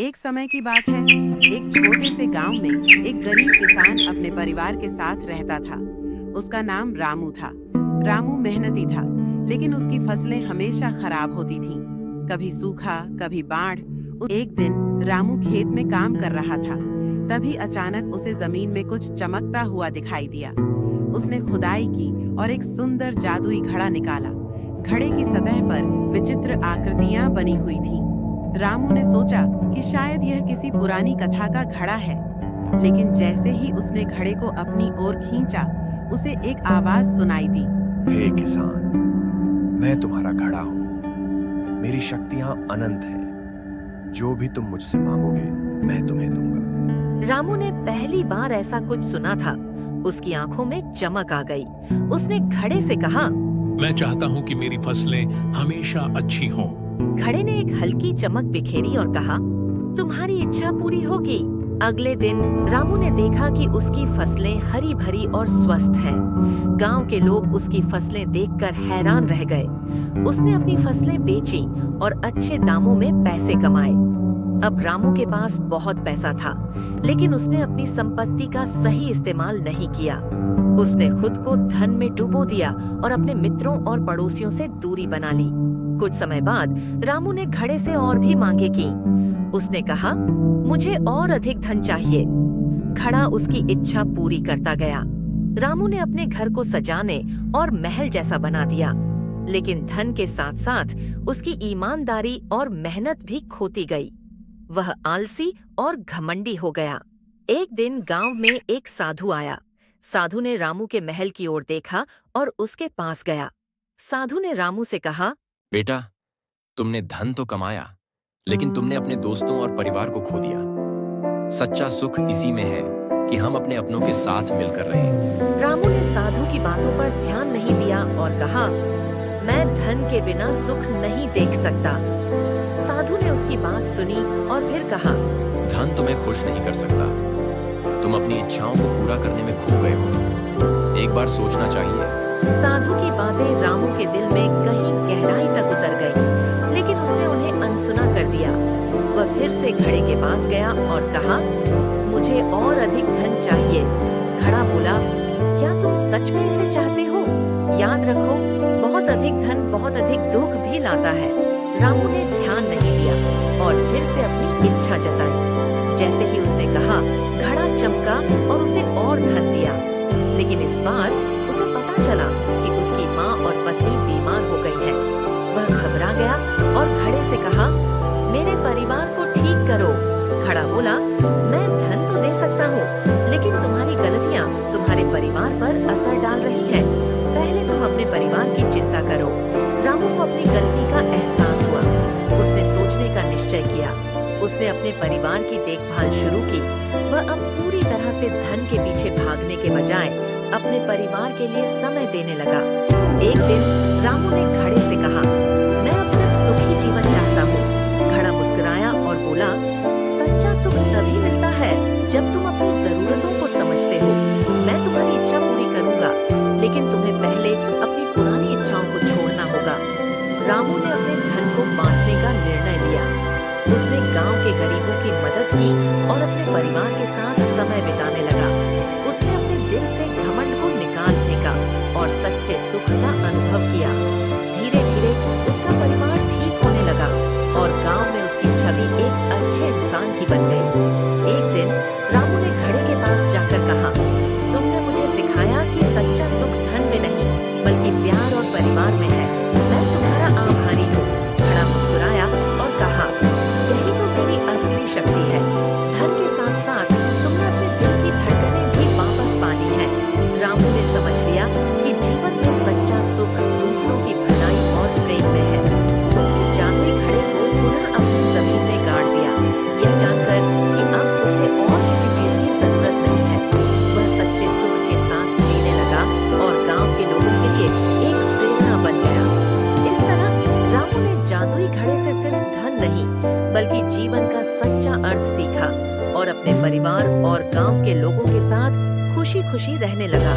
एक समय की बात है। एक छोटे से गांव में एक गरीब किसान अपने परिवार के साथ रहता था। उसका नाम रामू था। रामू मेहनती था, लेकिन उसकी फसलें हमेशा खराब होती थीं। कभी सूखा, कभी बाढ़। एक दिन रामू खेत में काम कर रहा था। तभी अचानक उसे जमीन में कुछ चमकता हुआ दिखाई दिया। उसने खुदाई की और एक सुंदर जादुई घड़ा निकाला। घड़े की सतह पर विचित्र आकृतियां बनी हुई थीं। रामू ने सोचा कि शायद यह किसी पुरानी कथा का घड़ा है, लेकिन जैसे ही उसने घड़े को अपनी ओर खींचा, उसे एक आवाज सुनाई दी। हे किसान, मैं तुम्हारा घड़ा हूँ। मेरी शक्तियाँ अनंत हैं। जो भी तुम मुझसे मांगोगे, मैं तुम्हें दूंगा। रामू ने पहली बार ऐसा कुछ सुना था। उसकी आंखों में चमक आ गई। उसने घड़े से कहा, मैं चाहता हूँ कि मेरी फसलें हमेशा अच्छी हों। घड़े ने एक हल्की चमक बिखेरी और कहा, तुम्हारी इच्छा पूरी होगी। अगले दिन रामू ने देखा कि उसकी फसलें हरी भरी और स्वस्थ हैं। गांव के लोग उसकी फसलें देखकर हैरान रह गए। उसने अपनी फसलें बेची और अच्छे दामों में पैसे कमाए। अब रामू के पास बहुत पैसा था, लेकिन उसने अपनी संपत्ति का सही इस्तेमाल नहीं किया। उसने खुद को धन में डुबो दिया और अपने मित्रों और पड़ोसियों से दूरी बना ली। कुछ समय बाद रामू ने घड़े से और भी मांगे की। उसने कहा, मुझे और अधिक धन चाहिए। घड़ा उसकी इच्छा पूरी करता गया। रामू ने अपने घर को सजाने और महल जैसा बना दिया, लेकिन धन के साथ साथ उसकी ईमानदारी और मेहनत भी खोती गई। वह आलसी और घमंडी हो गया। एक दिन गांव में एक साधु आया। साधु ने रामू के महल की ओर देखा और उसके पास गया। साधु ने रामू से कहा, बेटा, तुमने धन तो कमाया, लेकिन तुमने अपने दोस्तों और परिवार को खो दिया। सच्चा सुख इसी में है कि हम अपने अपनों के साथ मिलकर रहें। रामू ने साधु की बातों पर ध्यान नहीं दिया और कहा, मैं धन के बिना सुख नहीं देख सकता। साधु ने उसकी बात सुनी और फिर कहा, धन तुम्हें खुश नहीं कर सकता। तुम अपनी इच्छाओं को पूरा करने में खो गए हो। एक बार सोचना चाहिए। साधु की बातें रामू के दिल में कहीं गहराई तक उतर गई, लेकिन उसने उन्हें अनसुना कर दिया। वह फिर से घड़े के पास गया और कहा, मुझे और अधिक धन चाहिए। घड़ा बोला, क्या तुम सच में इसे चाहते हो? याद रखो, बहुत अधिक धन बहुत अधिक दुख भी लाता है। रामू ने ध्यान नहीं दिया और फिर से अपनी इच्छा जताई। जैसे ही उसने कहा, घड़ा चमका और उसे और धन दिया। लेकिन इस बार उसे पता चला कि उसकी माँ और पत्नी बीमार हो गई है। वह घबरा गया और घड़े से कहा, मेरे परिवार को ठीक करो। घड़ा बोला, मैं धन तो दे सकता हूँ, लेकिन तुम्हारी गलतियाँ तुम्हारे परिवार पर असर डाल रही हैं। पहले तुम अपने परिवार की चिंता करो। रामू को अपनी गलती का एहसास हुआ। उसने सोचने का निश्चय किया। उसने अपने परिवार की देखभाल शुरू की। वह अब पूरी तरह से धन के पीछे भागने के बजाय अपने परिवार के लिए समय देने लगा। एक दिन रामू ने घड़े से कहा, मैं अब सिर्फ सुखी जीवन चाहता हूँ। घड़ा मुस्कुराया और बोला, सच्चा सुख तभी मिलता है जब तुम अपनी जरूरतों को समझते हो। मैं तुम्हारी इच्छा पूरी करूंगा, लेकिन तुम्हें पहले अपनी पुरानी इच्छाओं को छोड़ना होगा। रामू ने अपने धन को बांटने का निर्णय लिया। उसने गांव के गरीबों की मदद की और अपने परिवार के साथ समय बिताने लगा। उसने अपने दिल से घमंड को निकाल फेंका और सच्चे सुख का अनुभव किया। धीरे धीरे उसका परिवार ठीक होने लगा और गांव में उसकी छवि एक अच्छे इंसान की बन गई। एक दिन रामू ने घड़े के पास जाकर कहा, तुमने मुझे सिखाया कि सच्चा सुख धन में नहीं, बल्कि प्यार और परिवार में है। मैं तुम्हारा आभारी हूँ। घड़ा मुस्कुराया और कहा, यही तो मेरी असली शक्ति है। धन के साथ साथ तुमने अपने दिल की धड़कनें भी वापस पा ली हैं। रामू ने समझ लिया कि जीवन में सच्चा सुख दूसरों की भलाई और प्रेम में है। उसने जादुई घड़े को पुनः अपनी जमीन में गाड़ दिया, यह जानकर कि अब उसे और किसी चीज की जरूरत नहीं है। वह सच्चे सुख के साथ जीने लगा और गांव के लोगों के लिए एक प्रेरणा बन गया। इस तरह रामू ने जादुई घड़े से सिर्फ धन नहीं, बल्कि जीवन का सच्चा अर्थ सीखा और अपने परिवार और गांव के लोगों के साथ खुशी खुशी रहने लगा।